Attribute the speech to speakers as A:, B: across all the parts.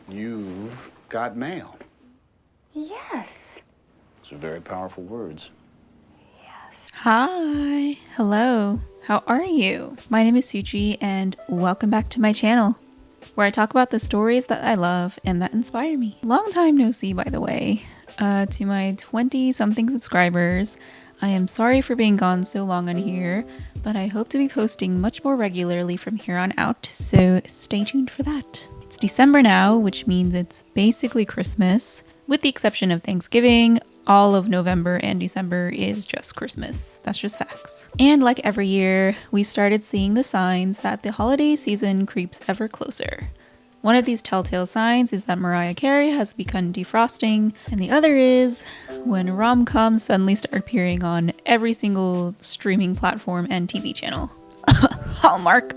A: You've got mail.
B: Yes.
A: Those are very powerful words.
B: Yes.
C: Hi, hello, how are you? My name is Suchi and welcome back to my channel, where I talk about the stories that I love and that inspire me. Long time no see, by the way. To my 20-something subscribers, I am sorry for being gone so long on here, but I hope to be posting much more regularly from here on out, so stay tuned for that. It's December now, which means it's basically Christmas. With the exception of Thanksgiving, all of November and December is just Christmas. That's just facts. And like every year, we started seeing the signs that the holiday season creeps ever closer. One of these telltale signs is that Mariah Carey has begun defrosting, and the other is when rom-coms suddenly start appearing on every single streaming platform and TV channel. Hallmark!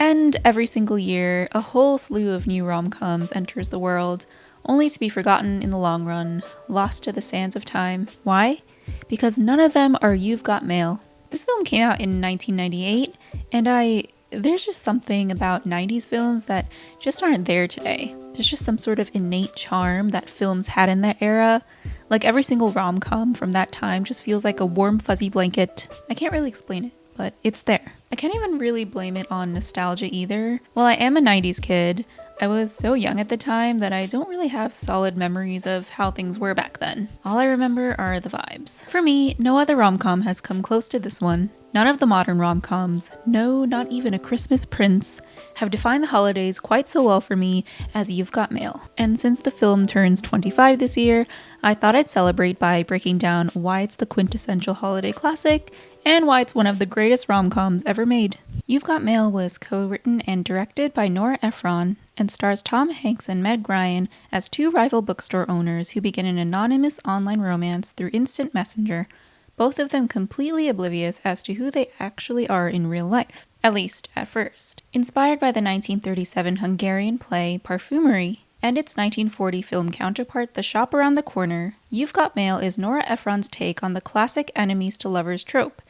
C: And every single year, a whole slew of new rom-coms enters the world, only to be forgotten in the long run, lost to the sands of time. Why? Because none of them are You've Got Mail. This film came out in 1998, and there's just something about 90s films that just aren't there today. There's just some sort of innate charm that films had in that era. Like every single rom-com from that time just feels like a warm fuzzy blanket. I can't really explain it, but it's there. I can't even really blame it on nostalgia either. While I am a 90s kid, I was so young at the time that I don't really have solid memories of how things were back then. All I remember are the vibes. For me, no other rom-com has come close to this one. None of the modern rom-coms, no, not even A Christmas Prince, have defined the holidays quite so well for me as You've Got Mail. And since the film turns 25 this year, I thought I'd celebrate by breaking down why it's the quintessential holiday classic and why it's one of the greatest rom-coms ever made. You've Got Mail was co-written and directed by Nora Ephron and stars Tom Hanks and Meg Ryan as two rival bookstore owners who begin an anonymous online romance through instant messenger, both of them completely oblivious as to who they actually are in real life, at least at first. Inspired by the 1937 Hungarian play Parfumerie and its 1940 film counterpart The Shop Around the Corner, You've Got Mail is Nora Ephron's take on the classic enemies to lovers trope.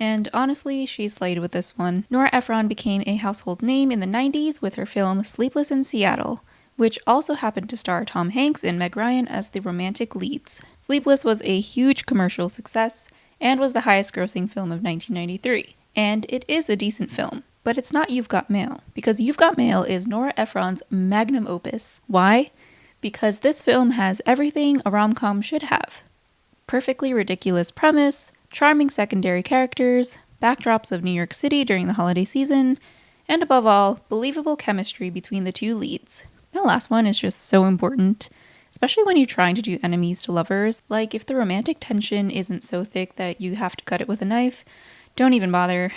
C: And honestly, she slayed with this one. Nora Ephron became a household name in the 90s with her film Sleepless in Seattle, which also happened to star Tom Hanks and Meg Ryan as the romantic leads. Sleepless was a huge commercial success and was the highest grossing film of 1993. And it is a decent film. But it's not You've Got Mail, because You've Got Mail is Nora Ephron's magnum opus. Why? Because this film has everything a rom-com should have. Perfectly ridiculous premise, charming secondary characters, backdrops of New York City during the holiday season, and above all, believable chemistry between the two leads. The last one is just so important, especially when you're trying to do enemies to lovers. Like, if the romantic tension isn't so thick that you have to cut it with a knife, don't even bother,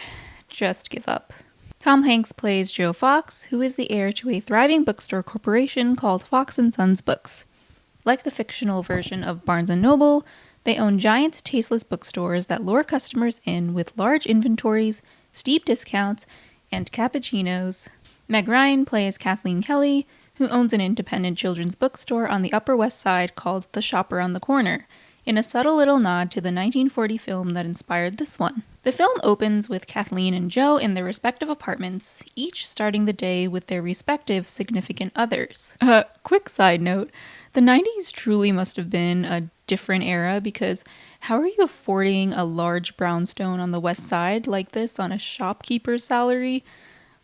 C: just give up. Tom Hanks plays Joe Fox, who is the heir to a thriving bookstore corporation called Fox & Sons Books. Like the fictional version of Barnes & Noble, they own giant, tasteless bookstores that lure customers in with large inventories, steep discounts, and cappuccinos. Meg Ryan plays Kathleen Kelly, who owns an independent children's bookstore on the Upper West Side called The Shop Around the Corner, in a subtle little nod to the 1940 film that inspired this one. The film opens with Kathleen and Joe in their respective apartments, each starting the day with their respective significant others. Quick side note, the 90s truly must have been a different era, because how are you affording a large brownstone on the west side like this on a shopkeeper's salary?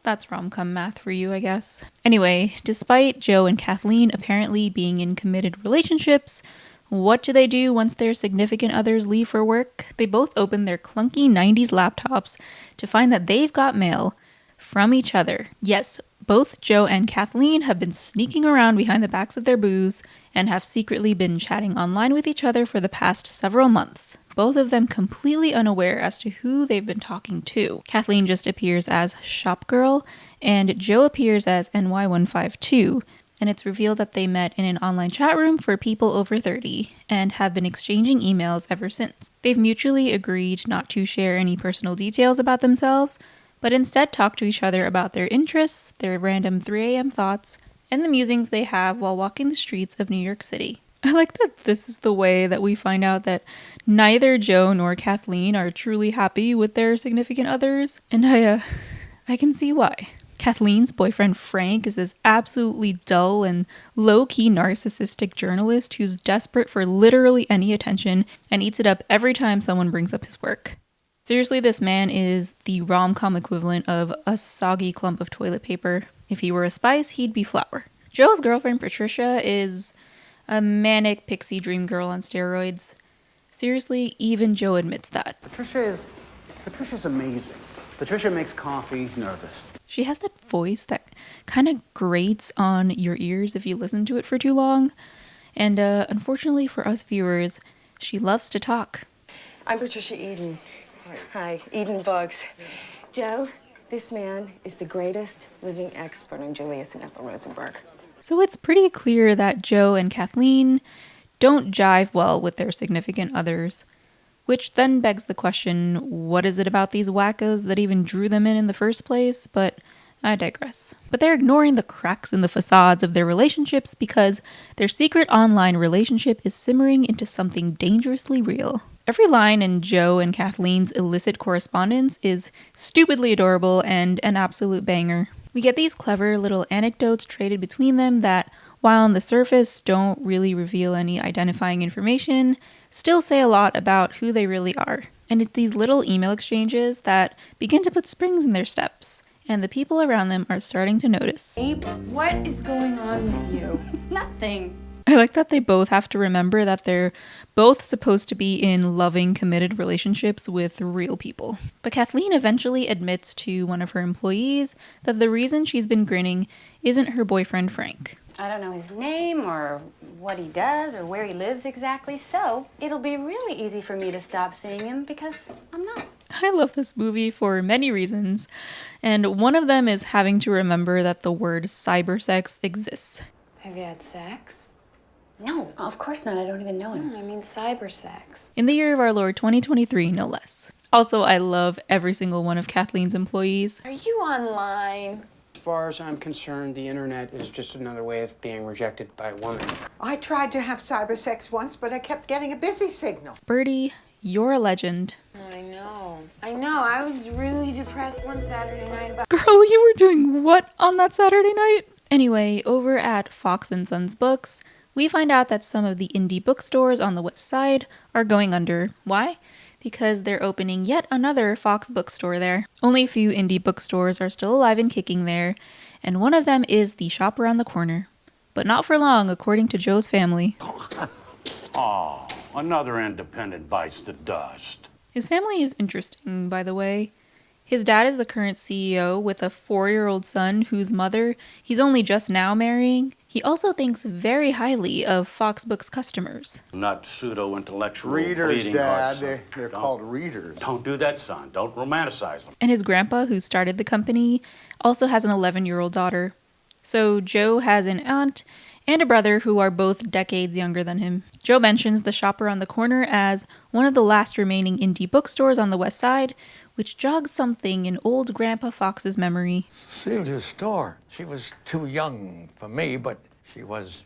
C: That's rom-com math for you, I guess. Anyway, despite Joe and Kathleen apparently being in committed relationships, what do they do once their significant others leave for work? They both open their clunky 90s laptops to find that they've got mail from each other. Yes, both Joe and Kathleen have been sneaking around behind the backs of their booze and have secretly been chatting online with each other for the past several months. Both of them completely unaware as to who they've been talking to. Kathleen just appears as Shop Girl, and Joe appears as NY152, and it's revealed that they met in an online chat room for people over 30 and have been exchanging emails ever since. They've mutually agreed not to share any personal details about themselves, but instead talk to each other about their interests, their random 3 a.m. thoughts, and the musings they have while walking the streets of New York City. I like that this is the way that we find out that neither Joe nor Kathleen are truly happy with their significant others, and I can see why. Kathleen's boyfriend Frank is this absolutely dull and low-key narcissistic journalist who's desperate for literally any attention and eats it up every time someone brings up his work. Seriously, this man is the rom-com equivalent of a soggy clump of toilet paper. If he were a spice, he'd be flour. Joe's girlfriend Patricia is a manic pixie dream girl on steroids. Seriously, even Joe admits that.
A: Patricia's amazing. Patricia makes coffee nervous.
C: She has that voice that kind of grates on your ears if you listen to it for too long. And unfortunately for us viewers, she loves to talk.
D: I'm Patricia Eden. Hi, Eden Books. Joe, this man is the greatest living expert on Julius and Ethel Rosenberg.
C: So it's pretty clear that Joe and Kathleen don't jive well with their significant others. Which then begs the question, what is it about these wackos that even drew them in the first place? But I digress. But they're ignoring the cracks in the facades of their relationships because their secret online relationship is simmering into something dangerously real. Every line in Joe and Kathleen's illicit correspondence is stupidly adorable and an absolute banger. We get these clever little anecdotes traded between them that, while on the surface don't really reveal any identifying information, still say a lot about who they really are. And it's these little email exchanges that begin to put springs in their steps, and the people around them are starting to notice.
E: Abe, what is going on with you?
B: Nothing.
C: I like that they both have to remember that they're both supposed to be in loving, committed relationships with real people. But Kathleen eventually admits to one of her employees that the reason she's been grinning isn't her boyfriend Frank.
B: I don't know his name or what he does or where he lives exactly, so it'll be really easy for me to stop seeing him because I'm not.
C: I love this movie for many reasons, and one of them is having to remember that the word cybersex exists.
E: Have you had sex?
B: No, of course not. I don't even know him.
E: I mean cybersex.
C: In the year of our Lord 2023, no less. Also, I love every single one of Kathleen's employees.
E: Are you online?
F: As far as I'm concerned, the internet is just another way of being rejected by a woman.
G: I tried to have cybersex once, but I kept getting a busy signal.
C: Birdie, you're a legend.
E: I know. I was really depressed one Saturday night about...
C: Girl, you were doing what on that Saturday night? Anyway, over at Fox & Sons Books, we find out that some of the indie bookstores on the west side are going under. Why? Because they're opening yet another Fox bookstore there. Only a few indie bookstores are still alive and kicking there, and one of them is the shop around the corner. But not for long, according to Joe's family.
H: Oh, another independent bites the dust.
C: His family is interesting, by the way. His dad is the current CEO with a 4-year-old son whose mother he's only just now marrying. He also thinks very highly of Fox Books customers.
H: Not pseudo-intellectual
A: Readers,
H: bleeding
A: Dad.
H: hearts.
A: They're called readers.
H: Don't do that, son. Don't romanticize them.
C: And his grandpa, who started the company, also has an 11-year-old daughter. So Joe has an aunt and a brother who are both decades younger than him. Joe mentions the shop around the corner as one of the last remaining indie bookstores on the west side, which jogs something in old Grandpa Fox's memory.
I: Celia's store. She was too young for me, but she was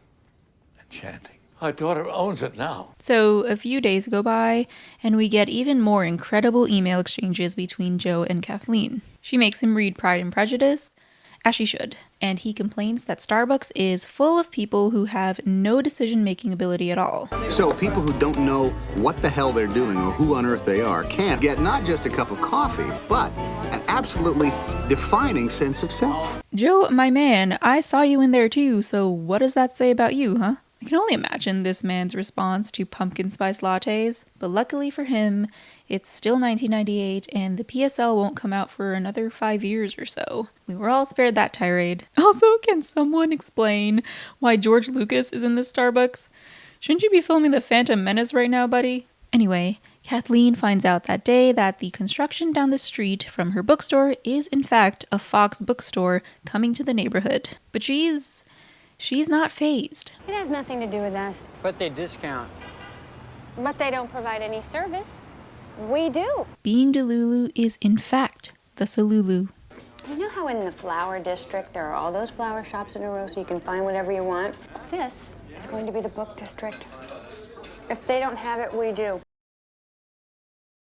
I: enchanting. Her daughter owns it now.
C: So a few days go by, and we get even more incredible email exchanges between Joe and Kathleen. She makes him read Pride and Prejudice, as she should, and he complains that Starbucks is full of people who have no decision-making ability at all.
A: So people who don't know what the hell they're doing or who on earth they are can't get not just a cup of coffee, but an absolutely defining sense of self.
C: Joe, my man, I saw you in there too, so what does that say about you, huh? I can only imagine this man's response to pumpkin spice lattes, but luckily for him, it's still 1998 and the PSL won't come out for another 5 years or so. We were all spared that tirade. Also, can someone explain why George Lucas is in this Starbucks? Shouldn't you be filming The Phantom Menace right now, buddy? Anyway, Kathleen finds out that day that the construction down the street from her bookstore is in fact a Fox bookstore coming to the neighborhood. But she's not fazed.
J: It has nothing to do with us.
F: But they discount.
J: But they don't provide any service. We do.
C: Being Delulu is in fact the Salulu.
J: You know how in the flower district there are all those flower shops in a row so you can find whatever you want? This is going to be the book district. If they don't have it, we do.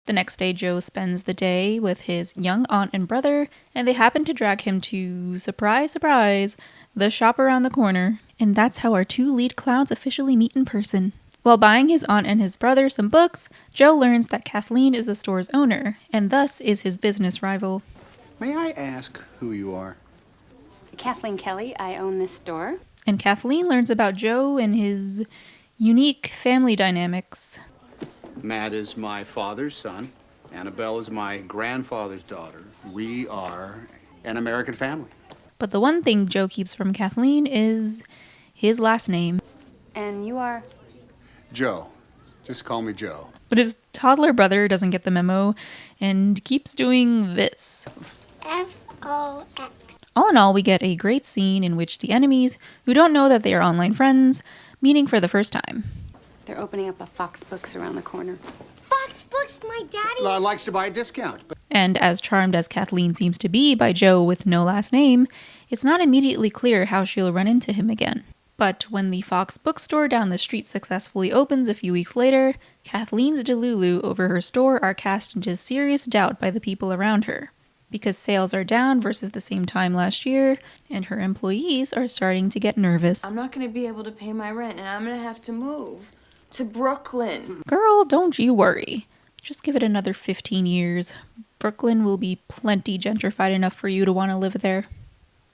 C: The next day, Joe spends the day with his young aunt and brother, and they happen to drag him to, surprise, surprise, the shop around the corner. And that's how our two lead clowns officially meet in person. While buying his aunt and his brother some books, Joe learns that Kathleen is the store's owner, and thus is his business rival.
A: May I ask who you are?
B: Kathleen Kelly, I own this store.
C: And Kathleen learns about Joe and his unique family dynamics.
A: Matt is my father's son. Annabelle is my grandfather's daughter. We are an American family.
C: But the one thing Joe keeps from Kathleen is his last name.
B: And you are?
A: Joe. Just call me Joe.
C: But his toddler brother doesn't get the memo and keeps doing this.
J: F-O-X.
C: All in all, we get a great scene in which the enemies, who don't know that they are online friends, meeting for the first time.
B: They're opening up a Fox Books around the corner.
J: Fox Books, my daddy.
A: Likes to buy a discount.
C: And as charmed as Kathleen seems to be by Joe with no last name, it's not immediately clear how she'll run into him again. But when the Fox bookstore down the street successfully opens a few weeks later, Kathleen's delulu over her store are cast into serious doubt by the people around her. Because sales are down versus the same time last year, and her employees are starting to get nervous.
E: I'm not going to be able to pay my rent, and I'm going to have to move to Brooklyn.
C: Girl, don't you worry. Just give it another 15 years. Brooklyn will be plenty gentrified enough for you to want to live there.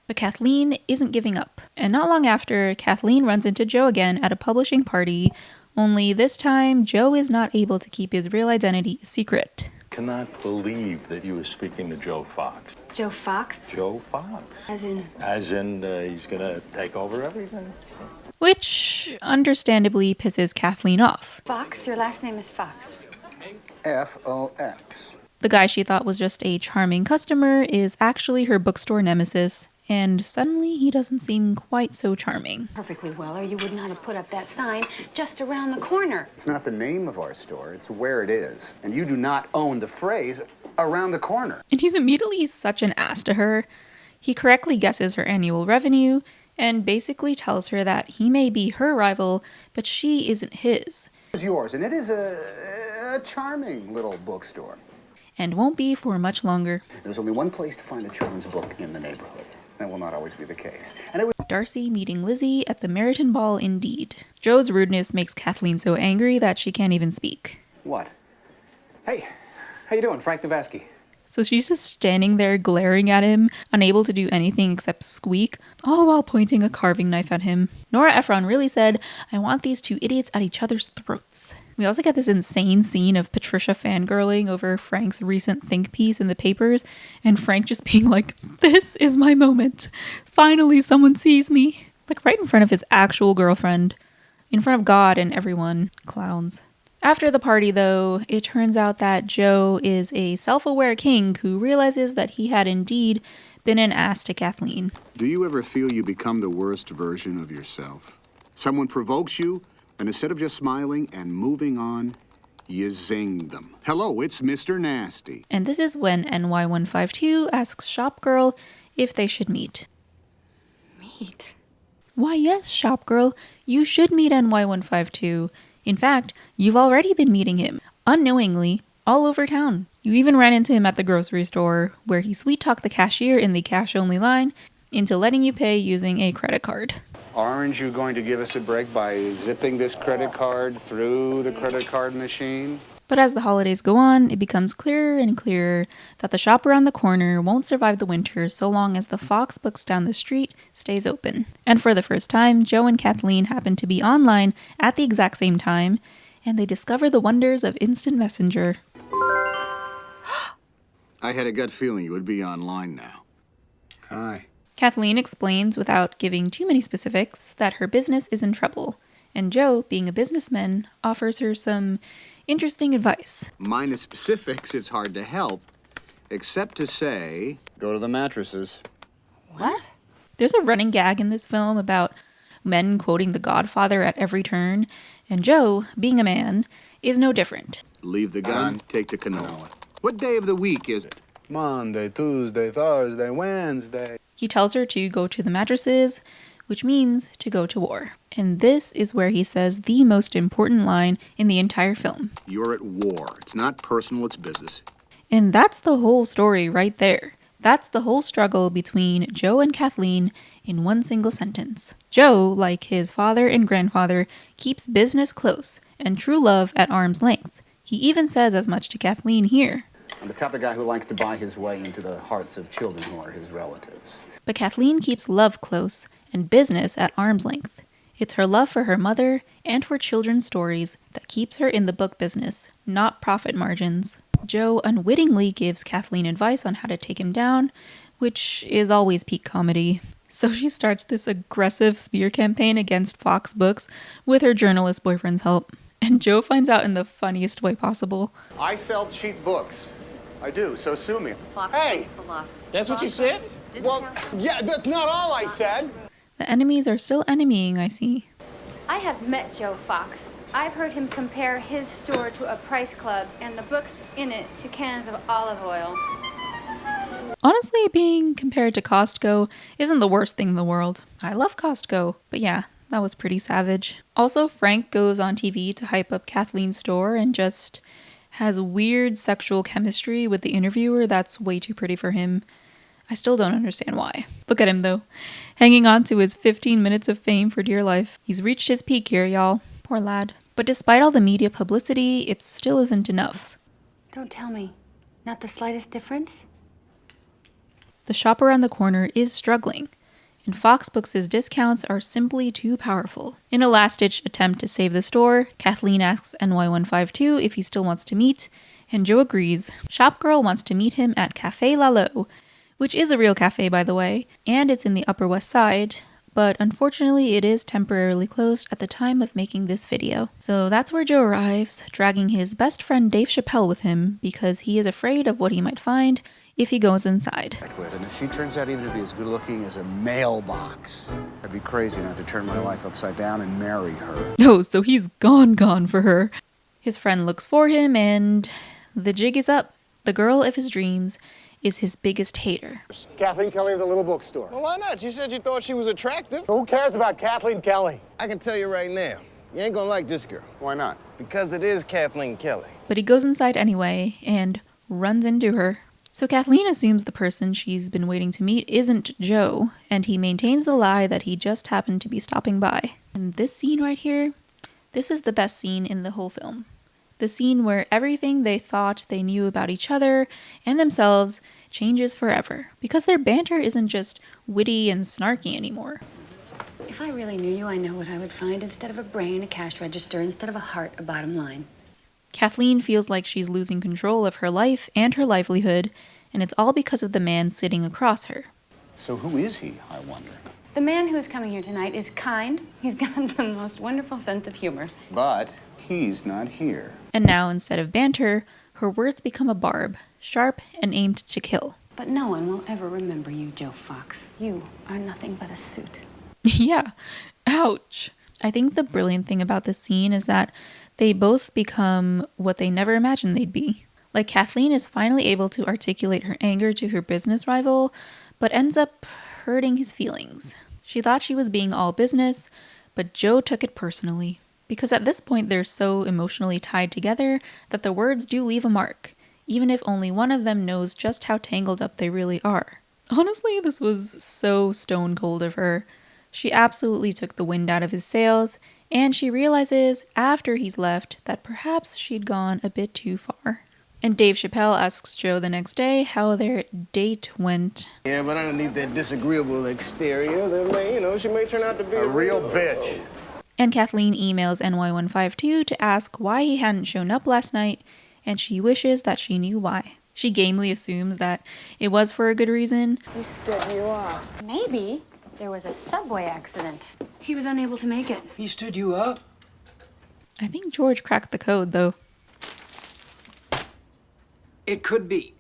C: But Kathleen isn't giving up. And not long after, Kathleen runs into Joe again at a publishing party, only this time Joe is not able to keep his real identity a secret.
K: Cannot believe that you were speaking to Joe Fox.
B: Joe Fox?
K: Joe Fox.
B: As in?
K: As in, he's gonna take over everything.
C: Which, understandably, pisses Kathleen off.
B: Fox? Your last name is Fox.
A: F-O-X.
C: The guy she thought was just a charming customer is actually her bookstore nemesis, and suddenly he doesn't seem quite so charming.
B: Perfectly well, or you would not have put up that sign just around the corner.
A: It's not the name of our store, it's where it is. And you do not own the phrase around the corner.
C: And he's immediately such an ass to her. He correctly guesses her annual revenue, and basically tells her that he may be her rival, but she isn't his.
A: It's yours, and it is a charming little bookstore.
C: And won't be for much longer.
A: There's only one place to find a children's book in the neighborhood. That will not always be the case. And
C: Darcy meeting Lizzie at the Meriton Ball indeed. Joe's rudeness makes Kathleen so angry that she can't even speak.
A: What?
F: Hey, how you doing? Frank Navasky.
C: So she's just standing there glaring at him, unable to do anything except squeak, all while pointing a carving knife at him. Nora Ephron really said, "I want these two idiots at each other's throats." We also get this insane scene of Patricia fangirling over Frank's recent think piece in the papers, and Frank just being like, "This is my moment. Finally someone sees me." Like right in front of his actual girlfriend. In front of God and everyone. Clowns. After the party, though, it turns out that Joe is a self-aware king who realizes that he had indeed been an ass to Kathleen.
A: Do you ever feel you become the worst version of yourself? Someone provokes you, and instead of just smiling and moving on, you zing them. Hello, it's Mr. Nasty.
C: And this is when NY152 asks Shopgirl if they should meet.
B: Meet?
C: Why, yes, Shopgirl, you should meet NY152. In fact, you've already been meeting him, unknowingly, all over town. You even ran into him at the grocery store, where he sweet-talked the cashier in the cash-only line into letting you pay using a credit card.
A: Aren't you going to give us a break by zipping this credit card through the credit card machine?
C: But as the holidays go on, it becomes clearer and clearer that the shop around the corner won't survive the winter so long as the Fox Books down the street stays open. And for the first time, Joe and Kathleen happen to be online at the exact same time, and they discover the wonders of instant messenger.
A: I had a gut feeling you would be online now. Hi.
C: Kathleen explains, without giving too many specifics, that her business is in trouble, and Joe, being a businessman, offers her some interesting advice.
A: Minus specifics, it's hard to help, except to say, go to the mattresses.
B: What?
C: There's a running gag in this film about men quoting The Godfather at every turn, and Joe, being a man, is no different.
A: Leave the gun, take the canola. What day of the week is it?
L: Monday, Tuesday, Thursday, Wednesday.
C: He tells her to go to the mattresses, which means to go to war. And this is where he says the most important line in the entire film.
A: You're at war. It's not personal, it's business.
C: And that's the whole story right there. That's the whole struggle between Joe and Kathleen in one single sentence. Joe, like his father and grandfather, keeps business close and true love at arm's length. He even says as much to Kathleen here.
L: I'm the type of guy who likes to buy his way into the hearts of children who are his relatives.
C: But Kathleen keeps love close and business at arm's length. It's her love for her mother and for children's stories that keeps her in the book business, not profit margins. Joe unwittingly gives Kathleen advice on how to take him down, which is always peak comedy. So she starts this aggressive smear campaign against Fox Books with her journalist boyfriend's help. And Joe finds out in the funniest way possible.
A: I sell cheap books. I do, so sue me.
M: Hey, that's what you said? Well, yeah, that's not all I said.
C: The enemies are still enemying, I see.
B: I have met Joe Fox. I've heard him compare his store to a price club and the books in it to cans of olive oil.
C: Honestly, being compared to Costco isn't the worst thing in the world. I love Costco, but yeah, that was pretty savage. Also, Frank goes on TV to hype up Kathleen's store and just has weird sexual chemistry with the interviewer that's way too pretty for him. I still don't understand why. Look at him though, hanging on to his 15 minutes of fame for dear life. He's reached his peak here, y'all. Poor lad. But despite all the media publicity, it still isn't enough.
B: Don't tell me. Not the slightest difference?
C: The shop around the corner is struggling, and Fox Books' discounts are simply too powerful. In a last-ditch attempt to save the store, Kathleen asks NY152 if he still wants to meet, and Joe agrees. Shopgirl wants to meet him at Café Lalo, which is a real cafe, by the way, and it's in the Upper West Side, but unfortunately it is temporarily closed at the time of making this video. So that's where Joe arrives, dragging his best friend Dave Chappelle with him because he is afraid of what he might find if he goes inside.
A: And if she turns out even to be as good looking as a mailbox, I'd be crazy not to turn my life upside down and marry her.
C: Oh, so he's gone for her. His friend looks for him and the jig is up. The girl of his dreams is his biggest hater.
M: Kathleen Kelly of the Little Bookstore.
N: Well, why not? You said you thought she was attractive.
M: Who cares about Kathleen Kelly?
N: I can tell you right now, you ain't gonna like this girl.
A: Why not?
N: Because it is Kathleen Kelly.
C: But he goes inside anyway and runs into her. So Kathleen assumes the person she's been waiting to meet isn't Joe, and he maintains the lie that he just happened to be stopping by. And this scene right here, this is the best scene in the whole film. The scene where everything they thought they knew about each other and themselves changes forever, because their banter isn't just witty and snarky anymore.
B: If I really knew you, I know what I would find. Instead of a brain, a cash register. Instead of a heart, a bottom line.
C: Kathleen feels like she's losing control of her life and her livelihood, and it's all because of the man sitting across her.
A: So who is he, I wonder?
B: The man who's coming here tonight is kind. He's got the most wonderful sense of humor.
A: But he's not here.
C: And now, instead of banter, her words become a barb, sharp and aimed to kill.
B: But no one will ever remember you, Joe Fox. You are nothing but a suit.
C: Yeah, ouch. I think the brilliant thing about this scene is that they both become what they never imagined they'd be. Like, Kathleen is finally able to articulate her anger to her business rival, but ends up hurting his feelings. She thought she was being all business, but Joe took it personally. Because at this point they're so emotionally tied together that the words do leave a mark, even if only one of them knows just how tangled up they really are. Honestly, this was so stone cold of her. She absolutely took the wind out of his sails, and she realizes after he's left that perhaps she'd gone a bit too far. And Dave Chappelle asks Joe the next day how their date went.
N: Yeah, but I don't need that disagreeable exterior. That may, she may turn out to be
A: a real bitch.
C: And Kathleen emails NY152 to ask why he hadn't shown up last night, and she wishes that she knew why. She gamely assumes that it was for a good reason.
E: He stood you up.
B: Maybe there was a subway accident. He was unable to make it.
F: He stood you up?
C: I think George cracked the code, though.
F: It could be.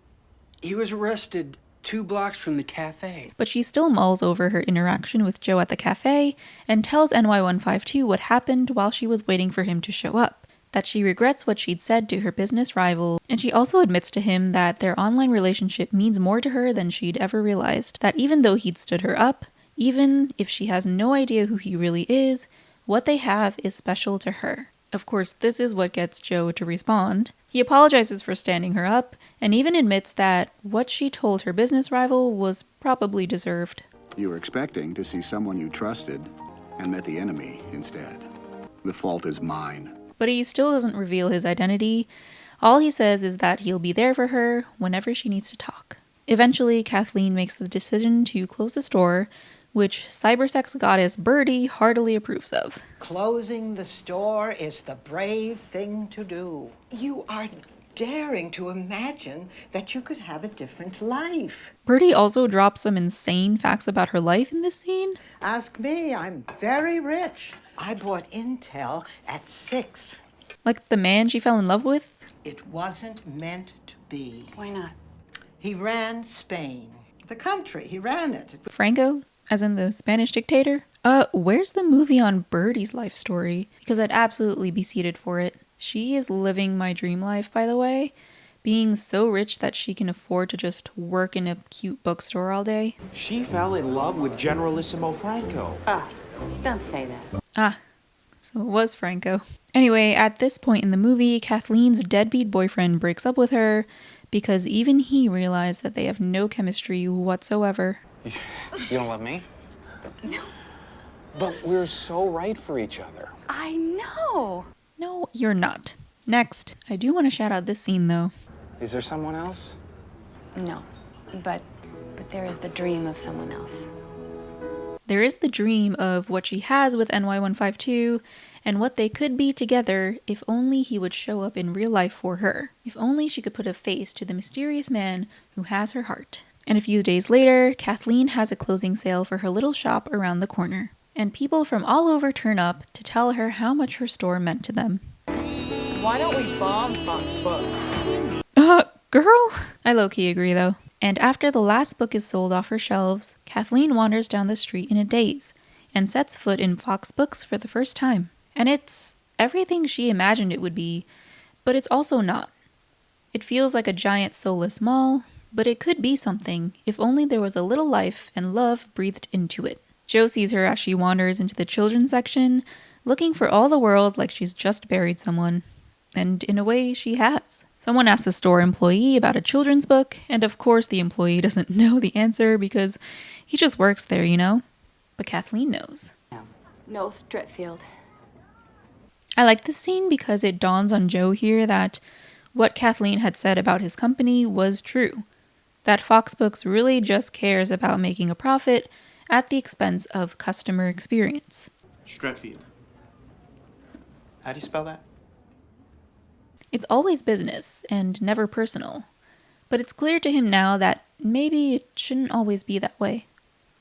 F: He was arrested 2 blocks from the cafe.
C: But she still mulls over her interaction with Joe at the cafe and tells NY152 what happened while she was waiting for him to show up. That she regrets what she'd said to her business rival, and she also admits to him that their online relationship means more to her than she'd ever realized. That even though he'd stood her up, Even if she has no idea who he really is, what they have is special to her. Of course, this is what gets Joe to respond. He apologizes for standing her up, and even admits that what she told her business rival was probably deserved.
A: You were expecting to see someone you trusted and met the enemy instead. The fault is mine.
C: But he still doesn't reveal his identity. All he says is that he'll be there for her whenever she needs to talk. Eventually, Kathleen makes the decision to close the store, which cybersex goddess Birdie heartily approves of.
G: Closing the store is the brave thing to do. You are daring to imagine that you could have a different life.
C: Birdie also drops some insane facts about her life in this scene.
G: Ask me, I'm very rich. I bought Intel at 6.
C: Like the man she fell in love with?
G: It wasn't meant to be.
B: Why not?
G: He ran Spain. The country, he ran it.
C: Franco? As in the Spanish dictator? Where's the movie on Birdie's life story? Because I'd absolutely be seated for it. She is living my dream life, by the way. Being so rich that she can afford to just work in a cute bookstore all day.
O: She fell in love with Generalissimo Franco.
B: Don't say that.
C: So it was Franco. Anyway, at this point in the movie, Kathleen's deadbeat boyfriend breaks up with her because even he realized that they have no chemistry whatsoever.
O: You don't love me?
B: No.
O: But we're so right for each other.
B: I know.
C: No, you're not. Next, I do want to shout out this scene though.
O: Is there someone else?
B: No. But there is the dream of someone else.
C: There is the dream of what she has with NY152 and what they could be together if only he would show up in real life for her. If only she could put a face to the mysterious man who has her heart. And a few days later, Kathleen has a closing sale for her little shop around the corner. And people from all over turn up to tell her how much her store meant to them.
D: Why don't we bomb Fox Books?
C: Girl? I low-key agree though. And after the last book is sold off her shelves, Kathleen wanders down the street in a daze and sets foot in Fox Books for the first time. And it's everything she imagined it would be, but it's also not. It feels like a giant soulless mall, but it could be something if only there was a little life and love breathed into it. Joe sees her as she wanders into the children's section, looking for all the world like she's just buried someone. And in a way, she has. Someone asks a store employee about a children's book, and of course the employee doesn't know the answer because he just works there, you know? But Kathleen knows.
B: No, Stritfield.
C: I like this scene because it dawns on Joe here that what Kathleen had said about his company was true. That Fox Books really just cares about making a profit at the expense of customer experience.
O: Stretfield. How do you spell that?
C: It's always business and never personal. But it's clear to him now that maybe it shouldn't always be that way.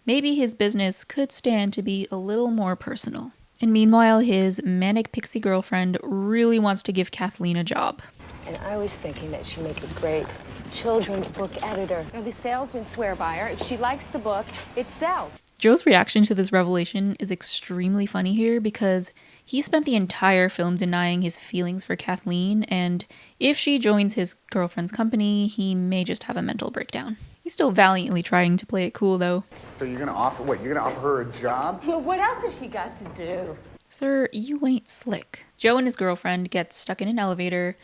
C: Maybe his business could stand to be a little more personal. And meanwhile, his manic pixie girlfriend really wants to give Kathleen a job.
D: And I was thinking that she'd make a great children's book editor. You know, the salesmen swear by her. If she likes the book, it sells.
C: Joe's reaction to this revelation is extremely funny here because he spent the entire film denying his feelings for Kathleen, and if she joins his girlfriend's company, he may just have a mental breakdown. He's still valiantly trying to play it cool, though.
M: So you're gonna offer, what, you're gonna offer her a job?
D: Well, what else has she got to do?
C: Sir, you ain't slick. Joe and his girlfriend get stuck in an elevator,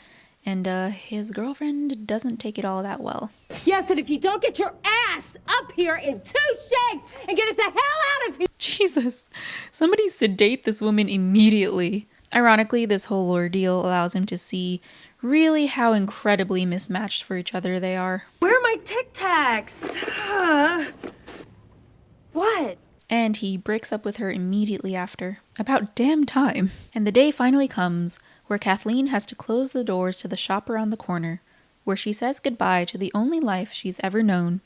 C: and his girlfriend doesn't take it all that well.
D: Yes, and if you don't get your ass up here in 2 shakes and get us the hell out of here.
C: Jesus, somebody sedate this woman immediately. Ironically, this whole ordeal allows him to see really how incredibly mismatched for each other they are.
D: Where are my Tic Tacs? What?
C: And he breaks up with her immediately after. About damn time. And the day finally comes where Kathleen has to close the doors to the shop around the corner, where she says goodbye to the only life she's ever known.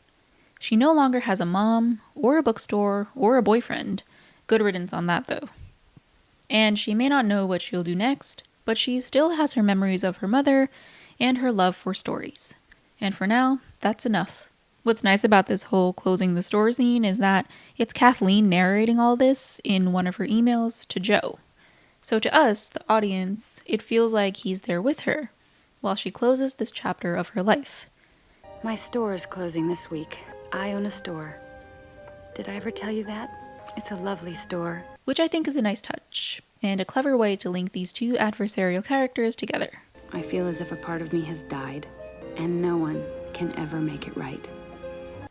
C: She no longer has a mom, or a bookstore, or a boyfriend. Good riddance on that, though. And she may not know what she'll do next, but she still has her memories of her mother and her love for stories. And for now, that's enough. What's nice about this whole closing the store scene is that it's Kathleen narrating all this in one of her emails to Joe. So to us, the audience, it feels like he's there with her while she closes this chapter of her life.
B: My store is closing this week. I own a store. Did I ever tell you that? It's a lovely store.
C: Which I think is a nice touch, and a clever way to link these two adversarial characters together.
B: I feel as if a part of me has died, and no one can ever make it right.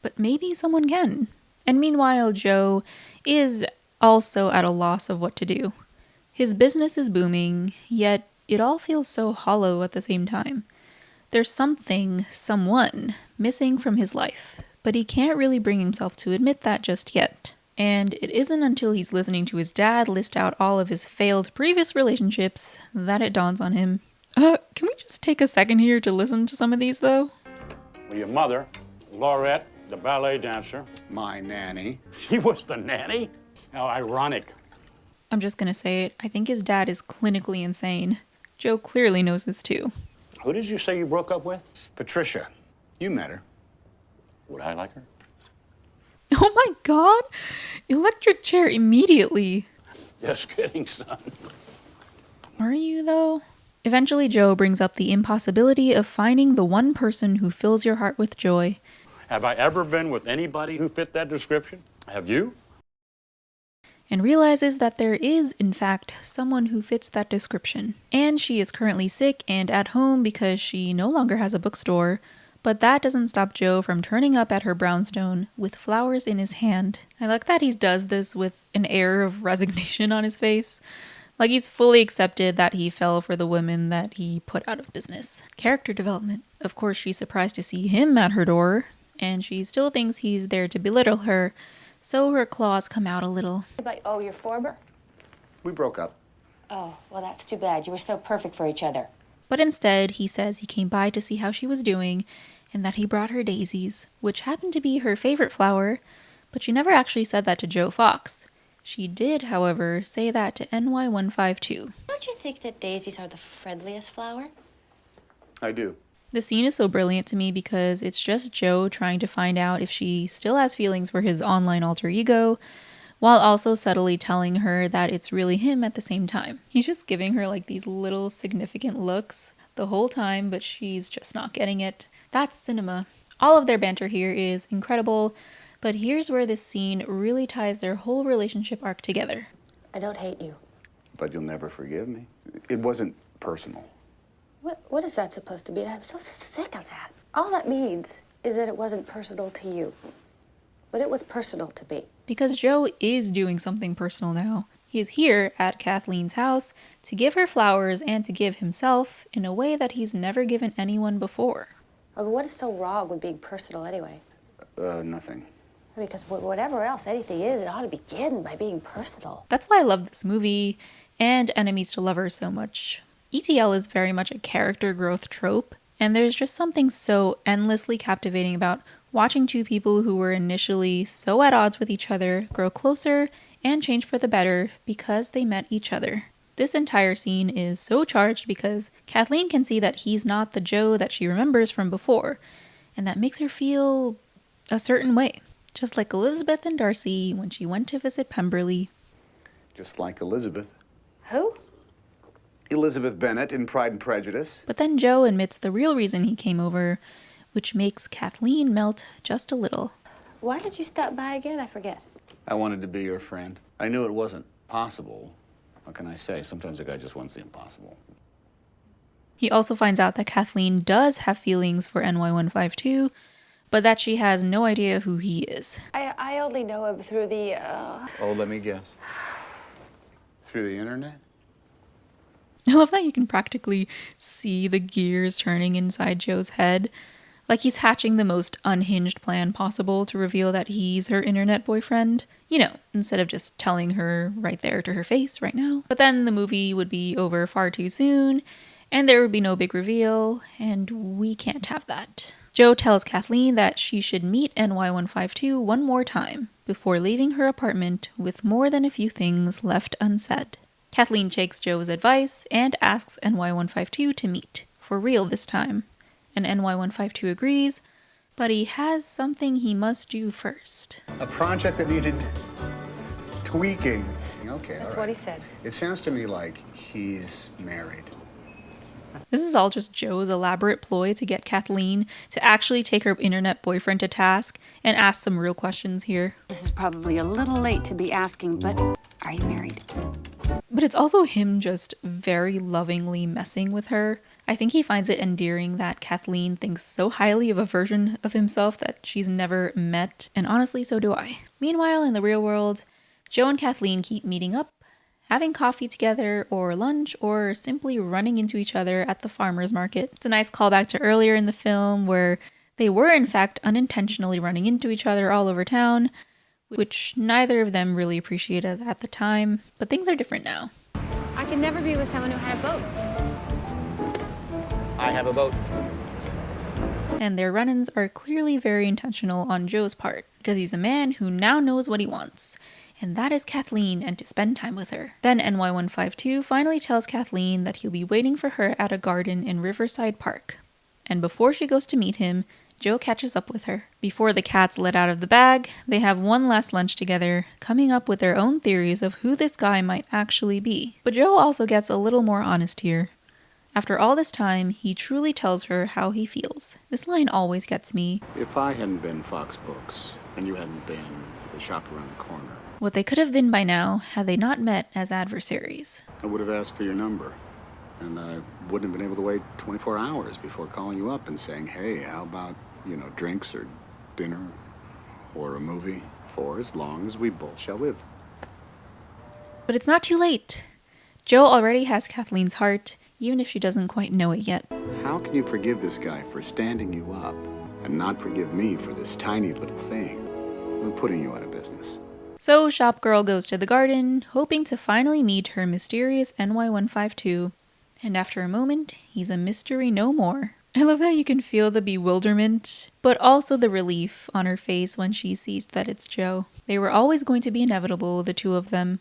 C: But maybe someone can. And meanwhile, Joe is also at a loss of what to do. His business is booming, yet it all feels so hollow at the same time. There's someone missing from his life, but he can't really bring himself to admit that just yet. And it isn't until he's listening to his dad list out all of his failed previous relationships that it dawns on him. Can we just take a second here to listen to some of these, though?
H: Well, your mother, Laurette, the ballet dancer.
A: My nanny.
H: She was the nanny? How ironic.
C: I'm just gonna say it. I think his dad is clinically insane. Joe clearly knows this too.
H: Who did you say you broke up with?
A: Patricia. You met her.
H: Would I like her?
C: Oh my god! Electric chair immediately.
H: Just kidding, son.
C: Are you, though? Eventually, Joe brings up the impossibility of finding the one person who fills your heart with joy.
H: Have I ever been with anybody who fit that description? Have you?
C: And realizes that there is, in fact, someone who fits that description. And she is currently sick and at home because she no longer has a bookstore, but that doesn't stop Joe from turning up at her brownstone with flowers in his hand. I like that he does this with an air of resignation on his face. Like he's fully accepted that he fell for the women that he put out of business. Character development. Of course, she's surprised to see him at her door, and she still thinks he's there to belittle her, so her claws come out a little.
J: Oh, you're Forber?
A: We broke up.
J: Oh, well, that's too bad. You were so perfect for each other.
C: But instead, he says he came by to see how she was doing, and that he brought her daisies, which happened to be her favorite flower, but she never actually said that to Joe Fox. She did, however, say that to NY152.
J: Don't you think that daisies are the friendliest flower?
A: I do.
C: The scene is so brilliant to me because it's just Joe trying to find out if she still has feelings for his online alter ego, while also subtly telling her that it's really him at the same time. He's just giving her like these little significant looks the whole time, but she's just not getting it. That's cinema. All of their banter here is incredible, but here's where this scene really ties their whole relationship arc together.
J: I don't hate you.
A: But you'll never forgive me. It wasn't personal.
J: What is that supposed to be? I'm so sick of that. All that means is that it wasn't personal to you. But it was personal to me.
C: Because Joe is doing something personal now. He is here at Kathleen's house to give her flowers and to give himself in a way that he's never given anyone before.
J: I mean, what is so wrong with being personal anyway?
A: Nothing.
J: Because whatever else anything is, it ought to begin by being personal.
C: That's why I love this movie and Enemies to Lovers so much. ETL is very much a character growth trope, and there's just something so endlessly captivating about watching two people who were initially so at odds with each other grow closer and change for the better because they met each other. This entire scene is so charged because Kathleen can see that he's not the Joe that she remembers from before, and that makes her feel a certain way. Just like Elizabeth and Darcy when she went to visit Pemberley.
A: Just like Elizabeth.
J: Who?
A: Elizabeth Bennet in Pride and Prejudice.
C: But then Joe admits the real reason he came over, which makes Kathleen melt just a little.
J: Why did you stop by again? I forget.
A: I wanted to be your friend. I knew it wasn't possible. What can I say? Sometimes a guy just wants the impossible.
C: He also finds out that Kathleen does have feelings for NY152, but that she has no idea who he is.
J: I only know him through the,
A: Oh, let me guess. Through the internet?
C: I love that you can practically see the gears turning inside Joe's head. Like he's hatching the most unhinged plan possible to reveal that he's her internet boyfriend. You know, instead of just telling her right there to her face right now. But then the movie would be over far too soon, and there would be no big reveal, and we can't have that. Joe tells Kathleen that she should meet NY152 one more time before leaving her apartment with more than a few things left unsaid. Kathleen takes Joe's advice and asks NY152 to meet, for real this time. And NY152 agrees, but he has something he must do first.
A: A project that needed tweaking. Okay,
J: That's
A: all right.
J: what he said.
A: It sounds to me like he's married.
C: This is all just Joe's elaborate ploy to get Kathleen to actually take her internet boyfriend to task and ask some real questions here.
B: This is probably a little late to be asking, but are you married?
C: But it's also him just very lovingly messing with her. I think he finds it endearing that Kathleen thinks so highly of a version of himself that she's never met, and honestly, so do I. Meanwhile, in the real world, Joe and Kathleen keep meeting up, having coffee together, or lunch, or simply running into each other at the farmer's market. It's a nice callback to earlier in the film where they were in fact unintentionally running into each other all over town, which neither of them really appreciated at the time, but things are different now.
E: I could never be with someone who had a boat.
L: I have a boat.
C: And their run-ins are clearly very intentional on Joe's part, because he's a man who now knows what he wants, and that is Kathleen and to spend time with her. Then NY152 finally tells Kathleen that he'll be waiting for her at a garden in Riverside Park. And before she goes to meet him, Joe catches up with her. Before the cat's let out of the bag, they have one last lunch together, coming up with their own theories of who this guy might actually be. But Joe also gets a little more honest here. After all this time, he truly tells her how he feels. This line always gets me.
A: If I hadn't been Fox Books, and you hadn't been the shop around the corner,
C: What they could have been by now had they not met as adversaries.
A: I would have asked for your number. And I wouldn't have been able to wait 24 hours before calling you up and saying, hey, how about, drinks or dinner or a movie for as long as we both shall live.
C: But it's not too late. Joe already has Kathleen's heart, even if she doesn't quite know it yet.
A: How can you forgive this guy for standing you up and not forgive me for this tiny little thing? I'm putting you out of business.
C: So Shop Girl goes to the garden, hoping to finally meet her mysterious NY152. And after a moment, he's a mystery no more. I love that you can feel the bewilderment, but also the relief on her face when she sees that it's Joe. They were always going to be inevitable, the two of them.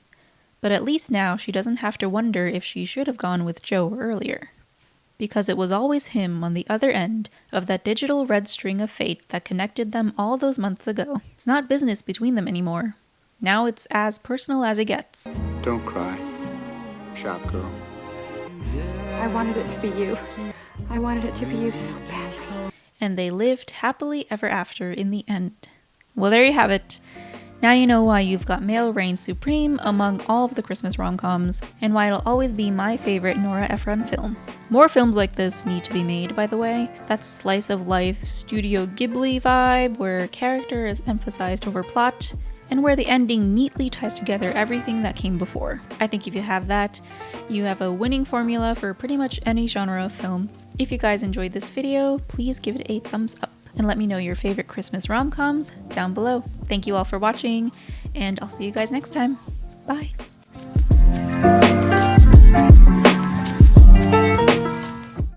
C: But at least now she doesn't have to wonder if she should have gone with Joe earlier. Because it was always him on the other end of that digital red string of fate that connected them all those months ago. It's not business between them anymore. Now it's as personal as it gets.
A: Don't cry, Shop Girl.
J: I wanted it to be you. I wanted it to be you so badly.
C: And they lived happily ever after in the end. Well, there you have it. Now you know why You've Got Mail reigns supreme among all of the Christmas rom-coms, and why it'll always be my favorite Nora Ephron film. More films like this need to be made, by the way. That slice of life Studio Ghibli vibe, where character is emphasized over plot, and where the ending neatly ties together everything that came before. I think if you have that, you have a winning formula for pretty much any genre of film. If you guys enjoyed this video, please give it a thumbs up, and let me know your favorite Christmas rom-coms down below. Thank you all for watching, and I'll see you guys next time. Bye!